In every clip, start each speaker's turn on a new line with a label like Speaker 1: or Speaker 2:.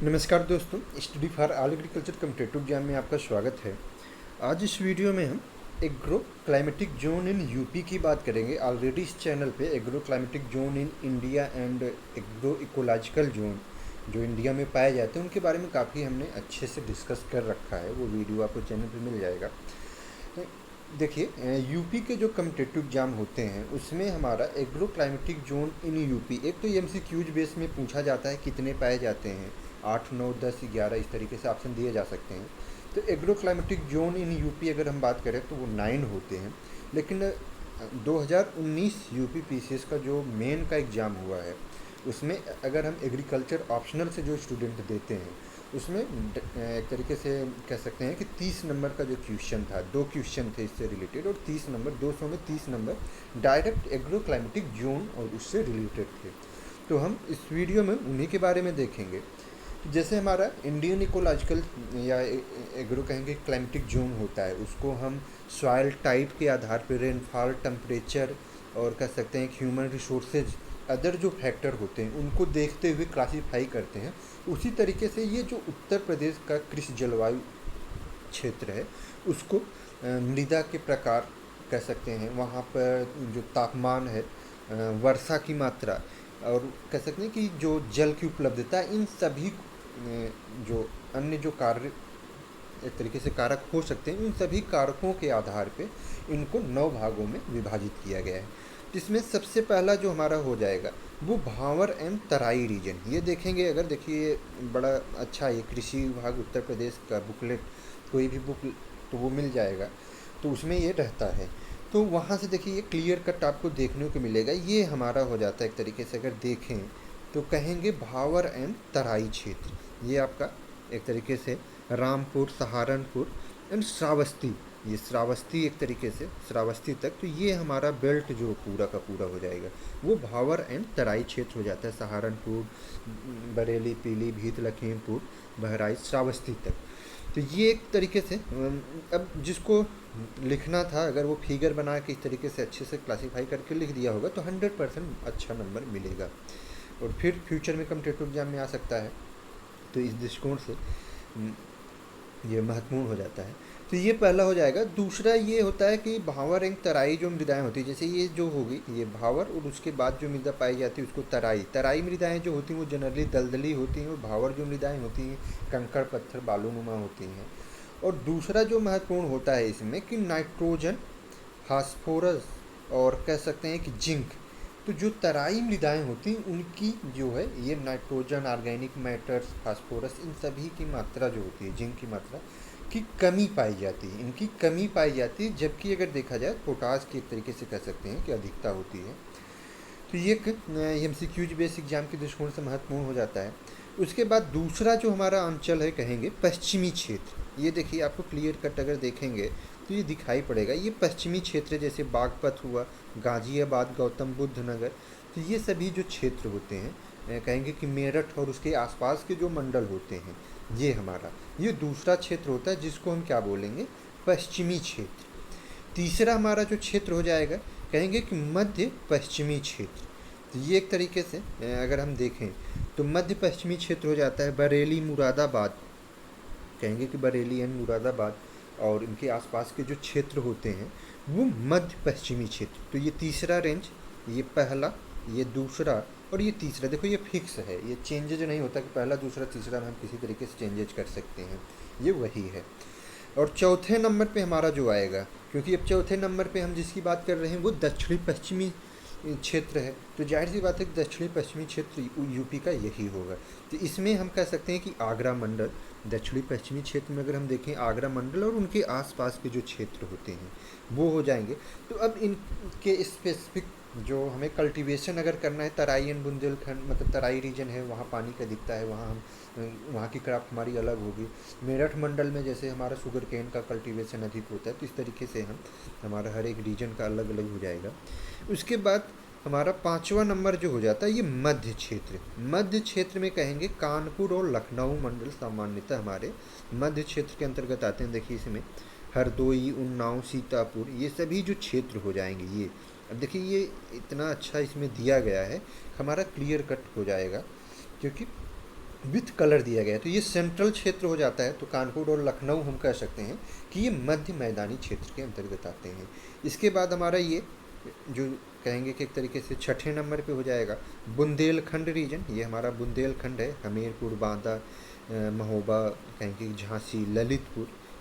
Speaker 1: नमस्कार दोस्तों, study for all agriculture competitive exam में आपका स्वागत है। आज इस वीडियो में हम agro climatic zone in UP की बात करेंगे। ऑलरेडी इस चैनल पे agro climatic zone in India and agro ecological zone जो इंडिया में पाए जाते हैं उनके बारे में काफ़ी हमने अच्छे से डिस्कस कर रखा है। वो वीडियो आपको चैनल पे मिल जाएगा। देखिए, यूपी के जो कॉम्पिटिटिव एग्जाम होते हैं उसमें हमारा agro climatic zone in UP, एक तो एमसीक्यूज बेस में पूछा जाता है कितने पाए जाते हैं, 8, 9, 10, 11 इस तरीके से ऑप्शन दिए जा सकते हैं। तो agro climatic zone in UP अगर हम बात करें तो वो 9 होते हैं। लेकिन 2019 यूपी पीसीएस का जो मेन का एग्ज़ाम हुआ है उसमें अगर हम एग्रीकल्चर ऑप्शनल से जो स्टूडेंट देते हैं उसमें एक तरीके से कह सकते हैं कि 30 नंबर का जो क्वेश्चन था, 2 क्वेश्चन थे इससे रिलेटेड, और 30 नंबर 200 में 30 number direct agro climatic zone और उससे रिलेटेड थे। तो हम इस वीडियो में उन्हीं के बारे में देखेंगे। जैसे हमारा इंडियन इकोलॉजिकल या एग्रो कहेंगे क्लाइमेटिक जोन होता है, उसको हम सॉइल टाइप के आधार पर रेनफॉल, टेम्परेचर और कह सकते हैं ह्यूमन रिसोर्सेज, अदर जो फैक्टर होते हैं उनको देखते हुए क्लासीफाई करते हैं। उसी तरीके से ये जो उत्तर प्रदेश का कृषि जलवायु क्षेत्र है उसको मृदा के प्रकार कह सकते हैं, वहाँ पर जो तापमान है, वर्षा की मात्रा और कह सकते हैं कि जो जल की उपलब्धता, इन सभी जो अन्य जो कार्य एक तरीके से कारक हो सकते हैं, इन सभी कारकों के आधार पे इनको 9 भागों में विभाजित किया गया है। जिसमें सबसे पहला जो हमारा हो जाएगा वो भावर एंड तराई रीजन। ये देखेंगे, अगर देखिए बड़ा अच्छा ये कृषि विभाग उत्तर प्रदेश का बुकलेट, कोई भी बुक तो वो मिल जाएगा, तो उसमें ये रहता है। तो वहाँ से देखिए ये क्लियर कट आपको देखने को मिलेगा। ये हमारा हो जाता है एक तरीके से, अगर देखें तो कहेंगे भावर एंड तराई क्षेत्र। ये आपका एक तरीके से रामपुर, सहारनपुर एंड श्रावस्ती, ये श्रावस्ती एक तरीके से श्रावस्ती तक, तो ये हमारा बेल्ट जो पूरा का पूरा हो जाएगा वो भावर एंड तराई क्षेत्र हो जाता है। सहारनपुर, बरेली, पीलीभीत, लखीमपुर, बहराइच, श्रावस्ती तक। तो ये एक तरीके से अब जिसको लिखना था, अगर वो फिगर बना के इस तरीके से अच्छे से क्लासीफाई करके लिख दिया होगा तो 100% अच्छा नंबर मिलेगा और फिर फ्यूचर में कॉम्पिटिटिव एग्जाम में आ सकता है। तो इस दृष्टिकोण से ये महत्वपूर्ण हो जाता है। तो ये पहला हो जाएगा। दूसरा ये होता है कि भावर एंड तराई जो मृदाएँ होती है, जैसे ये जो होगी ये भावर, और उसके बाद जो मृदा पाई जाती है उसको तराई। तराई मृदाएँ जो होती हैं वो जनरली दलदली होती हैं, और भावर जो मृदाएँ होती हैं कंकड़ पत्थर बालूनुमा होती हैं। और दूसरा जो महत्वपूर्ण होता है इसमें कि नाइट्रोजन, फास्फोरस और कह सकते हैं कि जिंक, तो जो तराई मृदाएँ होती हैं उनकी जो है ये नाइट्रोजन, ऑर्गेनिक मैटर्स, फास्फोरस, इन सभी की मात्रा जो होती है, जिंक की मात्रा की कमी पाई जाती है, इनकी कमी पाई जाती है। जबकि अगर देखा जाए पोटास की एक तरीके से कह सकते हैं कि अधिकता होती है। तो ये एक एमसीक्यूज बेस एग्जाम के दृष्टिकोण से महत्वपूर्ण हो जाता है। उसके बाद दूसरा जो हमारा अंचल है कहेंगे पश्चिमी क्षेत्र। ये देखिए आपको क्लियर कट अगर देखेंगे तो ये दिखाई पड़ेगा, ये पश्चिमी क्षेत्र जैसे बागपत हुआ, गाजियाबाद, गौतम बुद्ध नगर, तो ये सभी जो क्षेत्र होते हैं कहेंगे कि मेरठ और उसके आसपास के जो मंडल होते हैं, ये हमारा ये दूसरा क्षेत्र होता है जिसको हम क्या बोलेंगे, पश्चिमी क्षेत्र। तीसरा हमारा जो क्षेत्र हो जाएगा कहेंगे कि मध्य पश्चिमी क्षेत्र। तो ये एक तरीके से अगर हम देखें तो मध्य पश्चिमी क्षेत्र हो जाता है बरेली, मुरादाबाद, कहेंगे कि बरेली एंड मुरादाबाद और इनके आसपास के जो क्षेत्र होते हैं वो मध्य पश्चिमी क्षेत्र। तो ये तीसरा रेंज, ये पहला, ये दूसरा और ये तीसरा। देखो ये फिक्स है, ये चेंजेज नहीं होता कि पहला दूसरा तीसरा में हम किसी तरीके से चेंजेज कर सकते हैं, ये वही है। और चौथे नंबर पे हमारा जो आएगा, क्योंकि अब चौथे नंबर पे हम जिसकी बात कर रहे हैं वो दक्षिणी पश्चिमी क्षेत्र है, तो जाहिर सी बात है कि दक्षिणी पश्चिमी क्षेत्र यूपी का यही होगा। तो इसमें हम कह सकते हैं कि आगरा मंडल, दक्षिणी पश्चिमी क्षेत्र में अगर हम देखें आगरा मंडल और उनके आसपास के जो क्षेत्र होते हैं वो हो जाएंगे। तो अब इनके स्पेसिफिक जो हमें कल्टीवेशन अगर करना है, तराई एंड बुंदेलखंड मतलब तराई रीजन है, वहाँ पानी का दिखता है, वहाँ हम वहाँ की क्रॉप हमारी अलग होगी। मेरठ मंडल में जैसे हमारा शुगर केन का कल्टीवेशन अधिक होता है, तो इस तरीके से हमारा हर एक रीजन का अलग अलग हो जाएगा। उसके बाद हमारा पाँचवा नंबर जो हो जाता है ये मध्य क्षेत्र। मध्य क्षेत्र में कहेंगे कानपुर और लखनऊ मंडल सामान्यतः हमारे मध्य क्षेत्र के अंतर्गत आते हैं। देखिए इसमें हरदोई, उन्नाव, सीतापुर, ये सभी जो क्षेत्र हो जाएंगे ये। अब देखिए ये इतना अच्छा इसमें दिया गया है, हमारा क्लियर कट हो जाएगा, क्योंकि विथ कलर दिया गया है, तो ये सेंट्रल क्षेत्र हो जाता है। तो कानपुर और लखनऊ हम कह सकते हैं कि ये मध्य मैदानी क्षेत्र के अंतर्गत आते हैं। इसके बाद हमारा ये जो कहेंगे कि एक तरीके से छठे नंबर पे हो जाएगा बुंदेलखंड रीजन। ये हमारा बुंदेलखंड है, हमीरपुर, बांदा, महोबा, कहेंगे झांसी,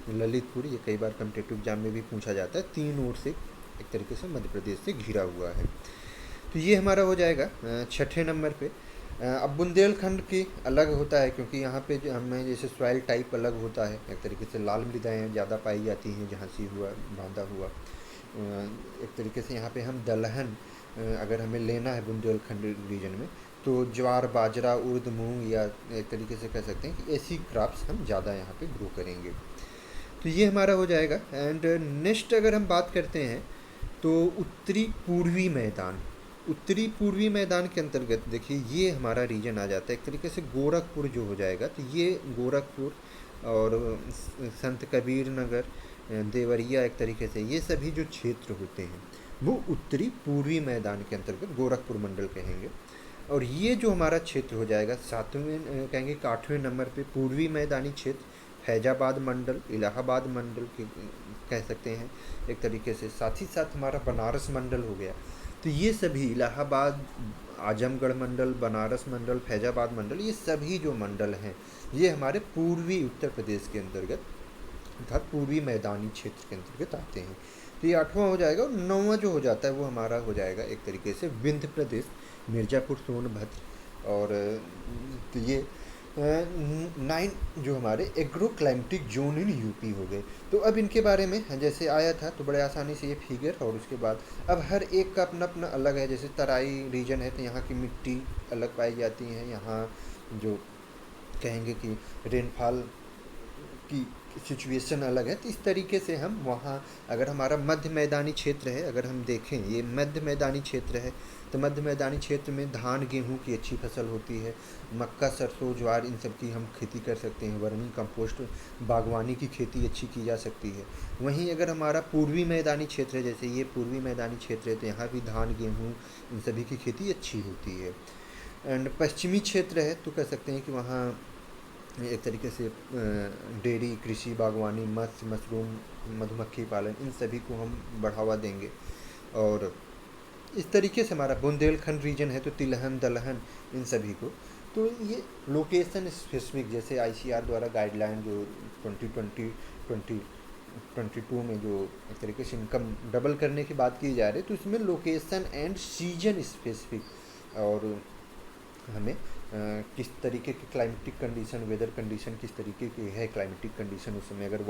Speaker 1: ललितपुर ये कई बार कम्पिटेटिव एग्जाम में भी पूछा जाता है। 3 ओर से एक तरीके से मध्य प्रदेश से घिरा हुआ है। तो ये हमारा हो जाएगा छठे नंबर पे। अब बुंदेलखंड की अलग होता है, क्योंकि यहाँ पे जो हमें जैसे सॉइल टाइप अलग होता है, एक तरीके से लाल मृदाएँ ज़्यादा पाई जाती हैं, झांसी हुआ, बांदा हुआ। एक तरीके से यहाँ पे हम दलहन अगर हमें लेना है बुंदेलखंड रीजन में, तो ज्वार, बाजरा, उर्द, मूंग, या एक तरीके से कह सकते हैं कि ऐसी क्रॉप्स हम ज़्यादा यहाँ पे ग्रो करेंगे। तो ये हमारा हो जाएगा। एंड नेक्स्ट अगर हम बात करते हैं तो उत्तरी पूर्वी मैदान के अंतर्गत देखिए ये हमारा रीजन आ जाता है, एक तरीके से गोरखपुर जो हो जाएगा। तो ये गोरखपुर और संत कबीर नगर, देवरिया, एक तरीके से ये सभी जो क्षेत्र होते हैं वो उत्तरी पूर्वी मैदान के अंतर्गत गोरखपुर मंडल कहेंगे। और ये जो हमारा क्षेत्र हो जाएगा सातवें कहेंगे कि 8वें नंबर पे पूर्वी मैदानी क्षेत्र, फैजाबाद मंडल, इलाहाबाद मंडल के कह सकते हैं एक तरीके से। साथ ही साथ हमारा बनारस मंडल हो गया। तो ये सभी इलाहाबाद, आजमगढ़ मंडल, बनारस मंडल, फैजाबाद मंडल, ये सभी जो मंडल हैं ये हमारे पूर्वी उत्तर प्रदेश के अंतर्गत अर्थात पूर्वी मैदानी क्षेत्र के अंतर्गत आते हैं। तो ये 8वां हो जाएगा। और 9वां जो हो जाता है वो हमारा हो जाएगा एक तरीके से विंध्य प्रदेश, मिर्ज़ापुर, सोनभद्र। और तो ये 9 जो हमारे agro climatic zone in UP हो गए। तो अब इनके बारे में जैसे आया था तो बड़े आसानी से ये फिगर, और उसके बाद अब हर एक का अपना अपना अलग है। जैसे तराई रीजन है तो यहाँ की मिट्टी अलग पाई जाती है, यहाँ जो कहेंगे कि रेनफॉल की सिचुएशन अलग है। तो इस तरीके से हम वहाँ अगर हमारा मध्य मैदानी क्षेत्र है, अगर हम देखें ये मध्य मैदानी क्षेत्र है, तो मध्य मैदानी क्षेत्र में धान, गेहूँ की अच्छी फसल होती है, मक्का, सरसों, ज्वार, इन सब की हम खेती कर सकते हैं। वर्मी कंपोस्ट, बागवानी की खेती अच्छी की जा सकती है। वहीं अगर हमारा पूर्वी मैदानी क्षेत्र है, जैसे ये पूर्वी मैदानी क्षेत्र है, तो यहाँ भी धान, गेहूँ, इन सभी की खेती अच्छी होती है। एंड पश्चिमी क्षेत्र है तो कह सकते हैं कि वहाँ एक तरीके से डेयरी, कृषि, बागवानी, मत्स्य, मशरूम, मधुमक्खी पालन, इन सभी को हम बढ़ावा देंगे। और इस तरीके से हमारा बुंदेलखंड रीजन है तो तिलहन, दलहन, इन सभी को। तो ये लोकेशन स्पेसिफिक, जैसे आईसीआर द्वारा गाइडलाइन जो 2022 में जो एक तरीके से इनकम डबल करने की बात की जा रही है, तो इसमें लोकेशन एंड सीजन स्पेसिफिक और हमें किस तरीके की क्लाइमेटिक कंडीशन, वेदर कंडीशन किस तरीके की है, क्लाइमेटिक कंडीशन उस समय अगर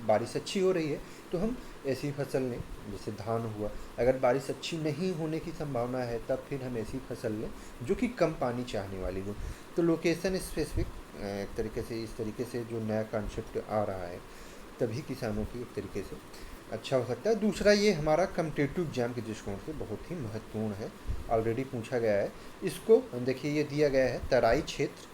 Speaker 1: बारिश अच्छी हो रही है तो हम ऐसी फसल लें, जैसे धान हुआ। अगर बारिश अच्छी नहीं होने की संभावना है तब फिर हम ऐसी फसल लें जो कि कम पानी चाहने वाली हो। तो लोकेशन स्पेसिफिक एक तरीके से, इस तरीके से जो नया कॉन्सेप्ट आ रहा है तभी किसानों की एक तरीके से अच्छा हो सकता है। दूसरा ये हमारा कम्पिटिटिव एग्जाम के दृष्टिकोण से बहुत ही महत्वपूर्ण है, ऑलरेडी पूछा गया है। इसको देखिए ये दिया गया है तराई क्षेत्र,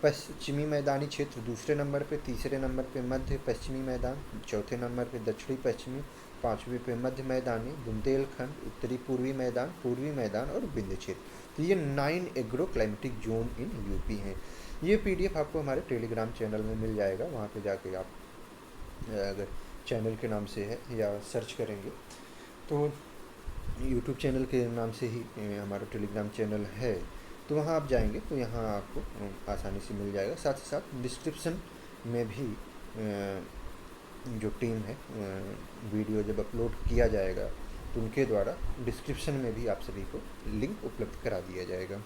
Speaker 1: पश्चिमी मैदानी क्षेत्र दूसरे नंबर पे, तीसरे नंबर पे मध्य पश्चिमी मैदान, चौथे नंबर पे दक्षिणी पश्चिमी, 5वें पे मध्य मैदानी, बुंदेलखंड, उत्तरी पूर्वी मैदान और विंध्य क्षेत्र। तो ये 9 agro climatic zone in UP हैं। ये पीडीएफ आपको हमारे टेलीग्राम चैनल में मिल जाएगा, वहाँ पे जाके आप अगर चैनल के नाम से है या सर्च करेंगे तो यूट्यूब चैनल के नाम से ही हमारा टेलीग्राम चैनल है, तो वहाँ आप जाएंगे तो यहाँ आपको आसानी से मिल जाएगा। साथ ही साथ डिस्क्रिप्शन में भी जो टीम है वीडियो जब अपलोड किया जाएगा तो उनके द्वारा डिस्क्रिप्शन में भी आप सभी को लिंक उपलब्ध करा दिया जाएगा।